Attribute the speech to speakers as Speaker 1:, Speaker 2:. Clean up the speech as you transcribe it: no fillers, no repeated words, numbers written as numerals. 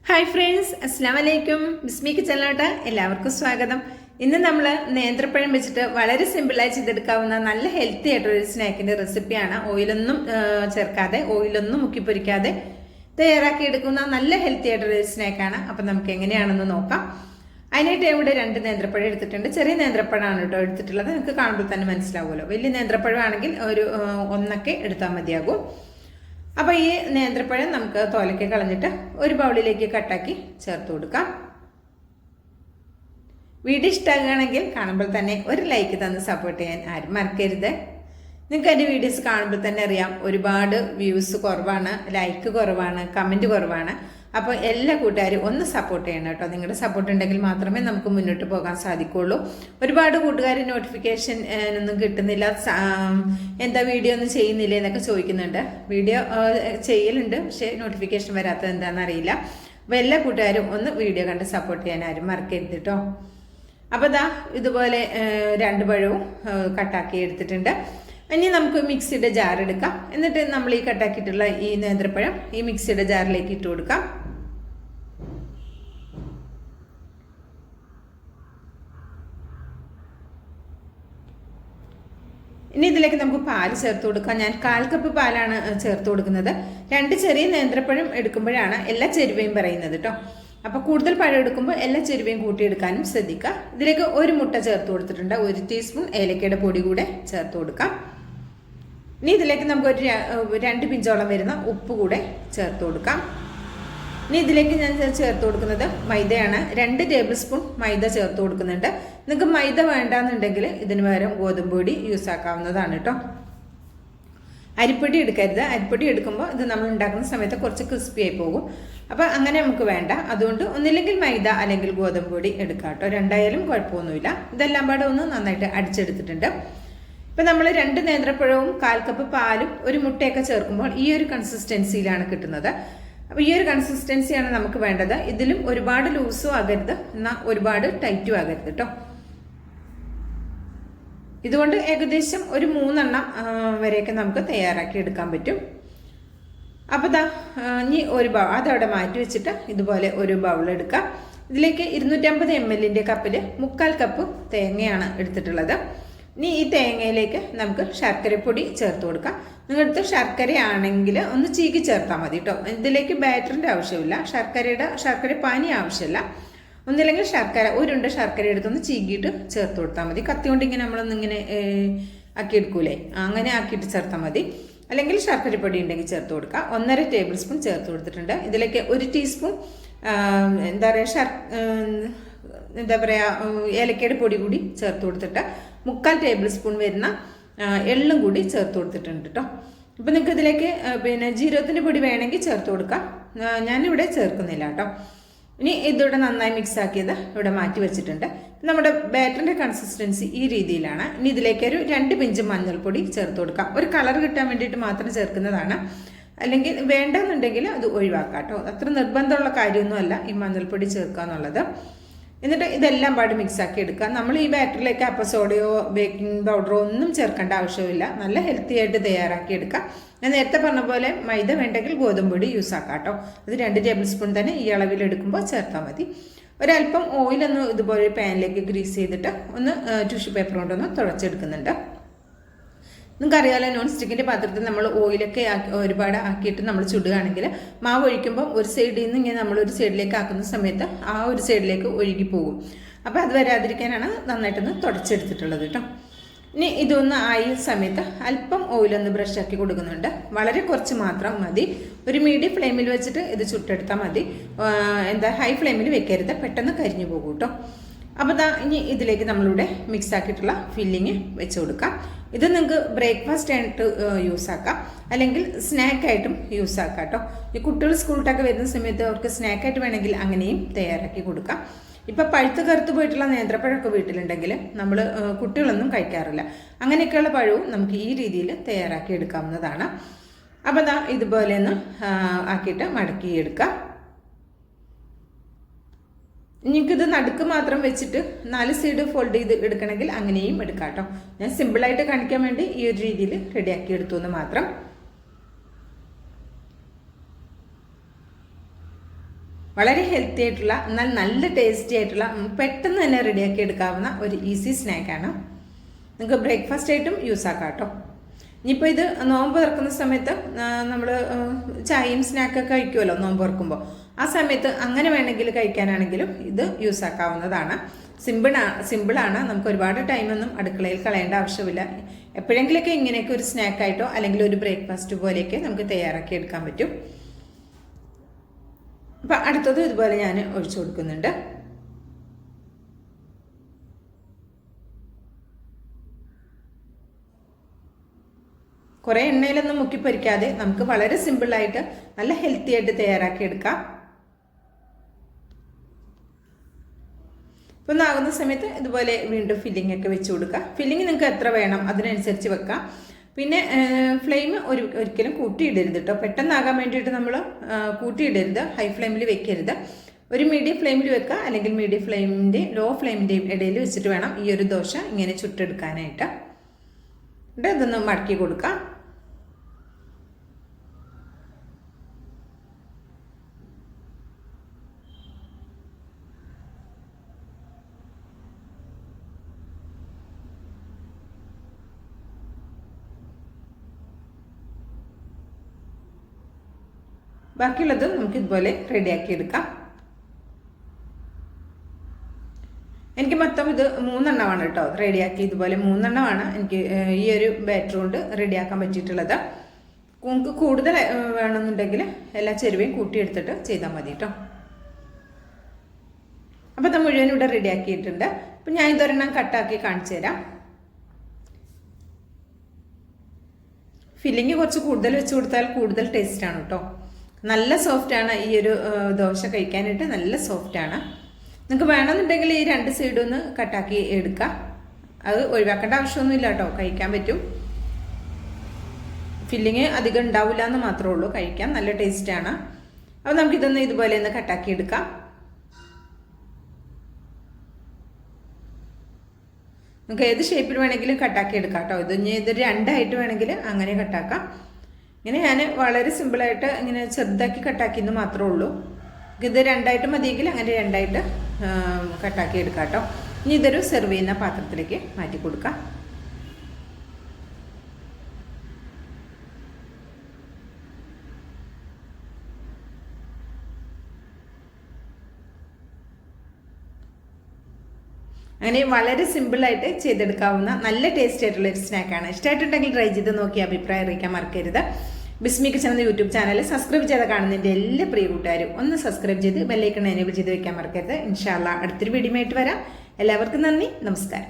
Speaker 1: Hi friends, അസ്സാം വലൈക്കും. ബിസ്മിക്ക് ചെല്ലാട്ട എല്ലാവർക്കും സ്വാഗതം. ഇന്ന് നമ്മൾ നേന്ത്രപ്പഴം വെച്ചിട്ട് വളരെ സിമ്പിളായി ചെയ്തെടുക്കാവുന്ന നല്ല ഹെൽത്തി ആയിട്ടൊരു സ്നാക്കിൻ്റെ റെസിപ്പിയാണ്. ഓയിലൊന്നും ചേർക്കാതെ, ഓയിലൊന്നും മുക്കിപ്പൊരിക്കാതെ തയ്യാറാക്കി എടുക്കുന്ന നല്ല ഹെൽത്തി ആയിട്ടൊരു സ്നാക്കാണ്. അപ്പം നമുക്ക് എങ്ങനെയാണെന്ന് നോക്കാം. അതിനായിട്ട് ഇവിടെ 2 നേന്ത്രപ്പഴം എടുത്തിട്ടുണ്ട്. ചെറിയ നേന്ത്രപ്പഴമാണ് കേട്ടോ എടുത്തിട്ടുള്ളത്. നിങ്ങൾക്ക് കാണുമ്പോൾ തന്നെ മനസ്സിലാവുമല്ലോ. വലിയ നേന്ത്രപ്പഴം ആണെങ്കിൽ ഒരു 1 എടുത്താൽ മതിയാകും. അപ്പോൾ ഈ നേന്ത്രപ്പഴം നമുക്ക് തോലൊക്കെ കളഞ്ഞിട്ട് ഒരു ബൗളിലേക്ക് കട്ടാക്കി ചേർത്ത് കൊടുക്കാം. വീഡിയോ ഇഷ്ടമാകുകയാണെങ്കിൽ കാണുമ്പോൾ തന്നെ ഒരു ലൈക്ക് തന്ന് സപ്പോർട്ട് ചെയ്യാൻ ആരും മറക്കരുത്. നിങ്ങൾക്ക് എൻ്റെ വീഡിയോസ് കാണുമ്പോൾ തന്നെ അറിയാം, ഒരുപാട് വ്യൂസ് കുറവാണ്, ലൈക്ക് കുറവാണ്, കമൻറ്റ് കുറവാണ്. അപ്പോൾ എല്ലാ കൂട്ടുകാരും ഒന്ന് സപ്പോർട്ട് ചെയ്യണം കേട്ടോ. നിങ്ങളുടെ സപ്പോർട്ട് ഉണ്ടെങ്കിൽ മാത്രമേ നമുക്ക് മുന്നോട്ട് പോകാൻ സാധിക്കുള്ളൂ. ഒരുപാട് കൂട്ടുകാർ നോട്ടിഫിക്കേഷൻ ഒന്നും കിട്ടുന്നില്ല, എന്താ വീഡിയോ ഒന്നും ചെയ്യുന്നില്ല എന്നൊക്കെ ചോദിക്കുന്നുണ്ട്. വീഡിയോ ചെയ്യലുണ്ട്, പക്ഷേ നോട്ടിഫിക്കേഷൻ വരാത്തത് എന്താണെന്ന് അറിയില്ല. അപ്പോൾ എല്ലാ കൂട്ടുകാരും ഒന്ന് വീഡിയോ കണ്ട് സപ്പോർട്ട് ചെയ്യാൻ ആരും മറക്കരുത് കേട്ടോ. അപ്പോൾ ഇതുപോലെ 2 പഴവും കട്ടാക്കി എടുത്തിട്ടുണ്ട്. ഇനി നമുക്ക് മിക്സിയുടെ ജാർ എടുക്കാം. എന്നിട്ട് നമ്മൾ ഈ കട്ടാക്കിയിട്ടുള്ള ഈ നേന്ത്രപ്പഴം ഈ മിക്സിയുടെ ജാറിലേക്ക് ഇട്ട് കൊടുക്കാം. ഇനി ഇതിലേക്ക് നമുക്ക് പാല് ചേർത്ത് കൊടുക്കാം. ഞാൻ 1/4 കപ്പ് പാലാണ് ചേർത്ത് കൊടുക്കുന്നത്. 2 ചെറിയ നേന്ത്രപ്പഴം എടുക്കുമ്പോഴാണ് എല്ലാ ചേരുവയും പറയുന്നത് കേട്ടോ. അപ്പോൾ കൂടുതൽ പഴം എടുക്കുമ്പോൾ എല്ലാ ചേരുവയും കൂട്ടിയെടുക്കാനും ശ്രദ്ധിക്കുക. ഇതിലേക്ക് 1 മുട്ട ചേർത്ത് കൊടുത്തിട്ടുണ്ട്. 1 ടീസ്പൂൺ ഏലക്കയുടെ പൊടി കൂടെ ചേർത്ത് കൊടുക്കാം. ഇനി ഇതിലേക്ക് നമുക്ക് ഒരു 2 പിഞ്ചോളം വരുന്ന ഉപ്പ് കൂടെ ചേർത്ത് കൊടുക്കാം. ഇനി ഇതിലേക്ക് ഞാൻ ചേർത്ത് കൊടുക്കുന്നത് മൈദയാണ്. 2 ടേബിൾ സ്പൂൺ മൈദ ചേർത്ത് കൊടുക്കുന്നുണ്ട്. നിങ്ങൾക്ക് മൈദ വേണ്ടാന്നുണ്ടെങ്കിൽ ഇതിന് പകരം ഗോതമ്പ് പൊടി യൂസ് ആക്കാവുന്നതാണ് കേട്ടോ. അരിപ്പൊടി എടുക്കരുത്. അരിപ്പൊടി എടുക്കുമ്പോൾ ഇത് നമ്മൾ ഉണ്ടാക്കുന്ന സമയത്ത് കുറച്ച് ക്രിസ്പി ആയി പോകും. അപ്പോൾ അങ്ങനെ നമുക്ക് വേണ്ട. അതുകൊണ്ട് ഒന്നില്ലെങ്കിൽ മൈദ അല്ലെങ്കിൽ ഗോതമ്പ് പൊടി എടുക്കാം കേട്ടോ. രണ്ടായാലും കുഴപ്പമൊന്നുമില്ല. ഇതെല്ലാം പാടെ ഒന്ന് നന്നായിട്ട് അടിച്ചെടുത്തിട്ടുണ്ട്. ഇപ്പം നമ്മൾ 2 നേന്ത്രപ്പഴവും 1/4 കപ്പ് പാലും 1 മുട്ടയൊക്കെ ചേർക്കുമ്പോൾ ഈ ഒരു കൺസിസ്റ്റൻസിയിലാണ് കിട്ടുന്നത്. അപ്പോൾ ഈ ഒരു കൺസിസ്റ്റൻസിയാണ് നമുക്ക് വേണ്ടത്. ഇതിലും ഒരുപാട് ലൂസും ആകരുത്, എന്നാൽ ഒരുപാട് ടൈറ്റും ആകരുത് കേട്ടോ. ഇതുകൊണ്ട് ഏകദേശം ഒരു 3 എണ്ണം വരെയൊക്കെ നമുക്ക് തയ്യാറാക്കി എടുക്കാൻ പറ്റും. അപ്പോൾ ഇനി ഒരു അതവിടെ മാറ്റി വെച്ചിട്ട് ഇതുപോലെ ഒരു ബൗൾ എടുക്കാം. ഇതിലേക്ക് 250 ml കപ്പിൽ 1/4 കപ്പ് തേങ്ങയാണ് എടുത്തിട്ടുള്ളത്. ഇനി ഈ തേങ്ങയിലേക്ക് നമുക്ക് ശർക്കരപ്പൊടി ചേർത്ത് കൊടുക്കാം. നിങ്ങളടുത്ത് ശർക്കരയാണെങ്കിൽ ഒന്ന് ചീകി ചേർത്താൽ മതി കേട്ടോ. ഇതിലേക്ക് ബാറ്ററിൻ്റെ ആവശ്യമില്ല, ശർക്കര പാനി ആവശ്യമില്ല. ഒന്നില്ലെങ്കിൽ ശർക്കര, 1 ഉണ്ട ശർക്കര എടുത്തൊന്ന് ചീകിയിട്ട് ചേർത്ത് കൊടുത്താൽ മതി. കത്തി കൊണ്ട് ഇങ്ങനെ നമ്മളൊന്നിങ്ങനെ ആക്കിയെടുക്കൂലേ, അങ്ങനെ ആക്കിയിട്ട് ചേർത്താൽ മതി. അല്ലെങ്കിൽ ശർക്കരപ്പൊടി ഉണ്ടെങ്കിൽ ചേർത്ത് കൊടുക്കുക. 1.5 ടേബിൾ സ്പൂൺ ചേർത്ത് കൊടുത്തിട്ടുണ്ട്. ഇതിലേക്ക് 1 ടീസ്പൂൺ ഏലക്കയുടെ പൊടി കൂടി ചേർത്ത് കൊടുത്തിട്ട് 1/4 ടേബിൾ സ്പൂൺ വരുന്ന എള്ളും കൂടി ചേർത്ത് കൊടുത്തിട്ടുണ്ട് കേട്ടോ. ഇപ്പം നിങ്ങൾക്ക് ഇതിലേക്ക് ജീരകത്തിൻ്റെ പൊടി വേണമെങ്കിൽ ചേർത്ത് കൊടുക്കാം. ഞാനിവിടെ ചേർക്കുന്നില്ല കേട്ടോ. ഇനി ഇതിവിടെ നന്നായി മിക്സ് ആക്കിയത് ഇവിടെ മാറ്റി വെച്ചിട്ടുണ്ട്. നമ്മുടെ ബാറ്ററിൻ്റെ കൺസിസ്റ്റൻസി ഈ രീതിയിലാണ്. ഇനി ഇതിലേക്ക് ഒരു 2 പിഞ്ച് മഞ്ഞൾപ്പൊടി ചേർത്ത് കൊടുക്കാം. ഒരു കളർ കിട്ടാൻ വേണ്ടിയിട്ട് മാത്രം ചേർക്കുന്നതാണ്. അല്ലെങ്കിൽ വേണ്ടെന്നുണ്ടെങ്കിൽ അത് ഒഴിവാക്കാം കേട്ടോ. അത്ര നിർബന്ധമുള്ള കാര്യമൊന്നുമല്ല ഈ മഞ്ഞൾപ്പൊടി ചേർക്കുക എന്നുള്ളത്. എന്നിട്ട് ഇതെല്ലാം പാട് മിക്സ് ആക്കി എടുക്കുക. നമ്മൾ ഈ ബാറ്ററിലേക്ക് അപ്പസോഡയോ ബേക്കിംഗ് പൗഡറോ ഒന്നും ചേർക്കേണ്ട ആവശ്യമില്ല. നല്ല ഹെൽത്തി ആയിട്ട് തയ്യാറാക്കി എടുക്കുക. ഞാൻ നേരത്തെ പറഞ്ഞ പോലെ മൈദ വേണ്ടെങ്കിൽ ഗോതമ്പ് പൊടി യൂസ് ആക്കാം കേട്ടോ. അത് 2 ടേബിൾ സ്പൂൺ തന്നെ ഈ അളവിൽ എടുക്കുമ്പോൾ ചേർത്താൽ മതി. ഒരല്പം ഓയിലൊന്ന് ഇതുപോലെ പാനിലേക്ക് ഗ്രീസ് ചെയ്തിട്ട് ഒന്ന് ടിഷ്യൂ പേപ്പർ കൊണ്ടൊന്ന് തുളച്ചെടുക്കുന്നുണ്ട്. നിങ്ങൾക്കറിയാമല്ലോ, നോൺ സ്റ്റിക്കിൻ്റെ പാത്രത്തിൽ നമ്മൾ ഓയിലൊക്കെ ഒരുപാട് ആക്കിയിട്ട് നമ്മൾ ചുടുകയാണെങ്കിൽ മാവ് ഒഴിക്കുമ്പോൾ ഒരു സൈഡിൽ നിന്ന് ഇങ്ങനെ നമ്മൾ ഒരു സൈഡിലേക്ക് ആക്കുന്ന സമയത്ത് ആ ഒരു സൈഡിലേക്ക് ഒഴുകി പോകും. അപ്പോൾ അത് വരാതിരിക്കാനാണ് നന്നായിട്ടൊന്ന് തുടച്ചെടുത്തിട്ടുള്ളത് കേട്ടോ. ഇനി ഇതൊന്ന് ആയ സമയത്ത് അല്പം ഓയിലൊന്ന് ബ്രഷ് ആക്കി കൊടുക്കുന്നുണ്ട്. വളരെ കുറച്ച് മാത്രം മതി. ഒരു മീഡിയം ഫ്ലെയിമിൽ വെച്ചിട്ട് ഇത് ചുട്ടെടുത്താൽ മതി. ഹൈ ഫ്ലെയിമിൽ വെക്കരുത്, പെട്ടെന്ന് കരിഞ്ഞു പോകും കേട്ടോ. അപ്പോൾ ഇനി ഇതിലേക്ക് നമ്മളിവിടെ മിക്സ് ആക്കിയിട്ടുള്ള ഫില്ലിങ് വെച്ച് കൊടുക്കാം. ഇത് നിങ്ങൾക്ക് ബ്രേക്ക്ഫാസ്റ്റ് ആയിട്ട് യൂസ് ആക്കാം, അല്ലെങ്കിൽ സ്നാക്കായിട്ടും യൂസ് ആക്കാം കേട്ടോ. ഈ കുട്ടികൾ സ്കൂളിലൊക്കെ വരുന്ന സമയത്ത് അവർക്ക് സ്നാക്കായിട്ട് വേണമെങ്കിൽ അങ്ങനെയും തയ്യാറാക്കി കൊടുക്കാം. ഇപ്പം പഴുത്ത് കറുത്ത് പോയിട്ടുള്ള നേന്ത്രപ്പഴമൊക്കെ വീട്ടിലുണ്ടെങ്കിൽ നമ്മൾ കുട്ടികളൊന്നും കഴിക്കാറില്ല. അങ്ങനെയൊക്കെയുള്ള പഴവും നമുക്ക് ഈ രീതിയിൽ തയ്യാറാക്കി എടുക്കാവുന്നതാണ്. അപ്പോൾ ഇതുപോലെ ഒന്ന് ആക്കിയിട്ട് മടക്കിയെടുക്കാം. നിങ്ങൾക്കിത് നടുക്ക് മാത്രം വെച്ചിട്ട് 4 സൈഡ് ഫോൾഡ് ചെയ്ത് എടുക്കണമെങ്കിൽ അങ്ങനെയും എടുക്കാം കേട്ടോ. ഞാൻ സിമ്പിളായിട്ട് കാണിക്കാൻ വേണ്ടി ഈ ഒരു രീതിയിൽ റെഡിയാക്കി എടുത്തു എന്ന് മാത്രം. വളരെ ഹെൽത്തി ആയിട്ടുള്ള എന്നാൽ നല്ല ടേസ്റ്റി ആയിട്ടുള്ള പെട്ടെന്ന് തന്നെ റെഡിയാക്കി എടുക്കാവുന്ന ഒരു ഈസി സ്നാക്കാണ്. നിങ്ങൾക്ക് ബ്രേക്ക്ഫാസ്റ്റ് ആയിട്ടും യൂസ് ആക്കാം കേട്ടോ. ഇനിയിപ്പോൾ ഇത് നോമ്പ് തുറക്കുന്ന സമയത്ത് നമ്മൾ ചായയും സ്നാക്കൊക്കെ കഴിക്കുമല്ലോ നോമ്പ് തുറക്കുമ്പോൾ. ആ സമയത്ത് അങ്ങനെ വേണമെങ്കിൽ കഴിക്കാനാണെങ്കിലും ഇത് യൂസ് ആക്കാവുന്നതാണ്. സിമ്പിളാണ്. നമുക്ക് ഒരുപാട് ടൈമൊന്നും അടുക്കളയിൽ കളയേണ്ട ആവശ്യമില്ല. എപ്പോഴെങ്കിലൊക്കെ ഇങ്ങനെയൊക്കെ ഒരു സ്നാക്കായിട്ടോ അല്ലെങ്കിൽ ഒരു ബ്രേക്ക്ഫാസ്റ്റ് പോലെയൊക്കെ നമുക്ക് തയ്യാറാക്കി എടുക്കാൻ പറ്റും. അപ്പം അടുത്തതും ഇതുപോലെ ഞാൻ ഒഴിച്ചു കൊടുക്കുന്നുണ്ട്. കുറേ എണ്ണയിലൊന്നും മുക്കി പൊരിക്കാതെ നമുക്ക് വളരെ സിമ്പിളായിട്ട് നല്ല ഹെൽത്തി ആയിട്ട് തയ്യാറാക്കി എടുക്കാം. ഇപ്പം ഒന്നാകുന്ന സമയത്ത് ഇതുപോലെ വീണ്ടും ഫില്ലിംഗ് ഒക്കെ വെച്ച് കൊടുക്കുക. ഫില്ലിംഗ് നിങ്ങൾക്ക് എത്ര വേണം അതിനനുസരിച്ച് വെക്കാം. പിന്നെ ഫ്ലെയിം ഒരിക്കലും കൂട്ടിയിടരുത് കേട്ടോ. പെട്ടെന്നാകാൻ വേണ്ടിയിട്ട് നമ്മൾ കൂട്ടിയിടരുത്, ഹൈ ഫ്ലെയിമിൽ വെക്കരുത്. ഒരു മീഡിയം ഫ്ലെയിമിൽ വെക്കുക, അല്ലെങ്കിൽ മീഡിയം ഫ്ലെയിമിൻ്റെയും ലോ ഫ്ലെയിമിൻ്റെയും ഇടയിൽ വെച്ചിട്ട് വേണം ഈ ഒരു ദോശ ഇങ്ങനെ ചുട്ടെടുക്കാനായിട്ട്. എന്നിട്ട് ഇതൊന്ന് മടക്കി കൊടുക്കാം. ബാക്കിയുള്ളതും നമുക്ക് ഇതുപോലെ റെഡിയാക്കി എടുക്കാം. എനിക്ക് മൊത്തം ഇത് 3 എണ്ണമാണ് കേട്ടോ റെഡിയാക്കി. ഇതുപോലെ 3 എണ്ണമാണ് എനിക്ക് ഈ ഒരു ബാറ്റർ കൊണ്ട് റെഡിയാക്കാൻ പറ്റിയിട്ടുള്ളത്. നമുക്ക് കൂടുതൽ വേണമെന്നുണ്ടെങ്കിൽ എല്ലാ ചെരുവയും കൂട്ടിയെടുത്തിട്ട് ചെയ്താൽ മതി കേട്ടോ. അപ്പോൾ അത് മുഴുവൻ ഇവിടെ റെഡിയാക്കിയിട്ടുണ്ട്. അപ്പം ഞാൻ ഇതൊരെണ്ണം കട്ടാക്കി കാണിച്ചു തരാം. ഫില്ലിങ് കുറച്ച് കൂടുതൽ വെച്ച് കൊടുത്താൽ കൂടുതൽ ടേസ്റ്റാണ് കേട്ടോ. നല്ല സോഫ്റ്റാണ് ഈ ഒരു ദോശ കഴിക്കാനായിട്ട്, നല്ല സോഫ്റ്റാണ്. നിങ്ങൾക്ക് വേണമെന്നുണ്ടെങ്കിൽ ഈ 2 സൈഡും ഒന്ന് കട്ടാക്കി എടുക്കാം. അത് ഒഴിവാക്കേണ്ട ആവശ്യമൊന്നുമില്ല കേട്ടോ, കഴിക്കാൻ പറ്റും. ഫില്ലിങ് അധികം ഉണ്ടാവില്ല എന്ന് മാത്രമേ ഉള്ളൂ, കഴിക്കാൻ നല്ല ടേസ്റ്റാണ്. അപ്പോൾ നമുക്കിതൊന്ന് ഇതുപോലെ ഒന്ന് കട്ടാക്കി എടുക്കാം. നമുക്ക് ഏത് ഷേപ്പിൽ വേണമെങ്കിലും കട്ടാക്കി എടുക്കാം കേട്ടോ. ഇത് 2 ആയിട്ട് വേണമെങ്കിൽ അങ്ങനെ കട്ടാക്കാം. ഇങ്ങനെ ഞാൻ വളരെ സിമ്പിളായിട്ട് ഇങ്ങനെ ചെറുതാക്കി കട്ടാക്കിയെന്ന് മാത്രമേ ഉള്ളൂ. ഇത് 2 ആയിട്ട് മതിയെങ്കിൽ അങ്ങനെ 2 ആയിട്ട് കട്ടാക്കി എടുക്കാം കേട്ടോ. ഇനി ഇതൊരു സെർവ് ചെയ്യുന്ന പാത്രത്തിലേക്ക് മാറ്റി കൊടുക്കാം. അങ്ങനെ വളരെ സിമ്പിളായിട്ട് ചെയ്തെടുക്കാവുന്ന നല്ല ടേസ്റ്റ് ആയിട്ടുള്ള ഒരു സ്നാക്കാണ്. ഇഷ്ടമായിട്ടുണ്ടെങ്കിൽ ട്രൈ ചെയ്ത് നോക്കി അഭിപ്രായം അറിയിക്കാൻ മറക്കരുത്. ബിസ്മി കിച്ചൺ എന്ന യൂട്യൂബ് ചാനൽ സബ്സ്ക്രൈബ് ചെയ്ത് കാണുന്നതിൻ്റെ എല്ലാ പ്രിയ കൂട്ടുകാരും ഒന്ന് സബ്സ്ക്രൈബ് ചെയ്ത് ബെല്ലൈക്കൺ എനേബിൾ ചെയ്ത് വെക്കാൻ മറക്കരുത്. ഇൻഷാ അല്ലാഹ് അടുത്തൊരു വീഡിയോ ആയിട്ട് വരാം. എല്ലാവർക്കും നന്ദി, നമസ്കാരം.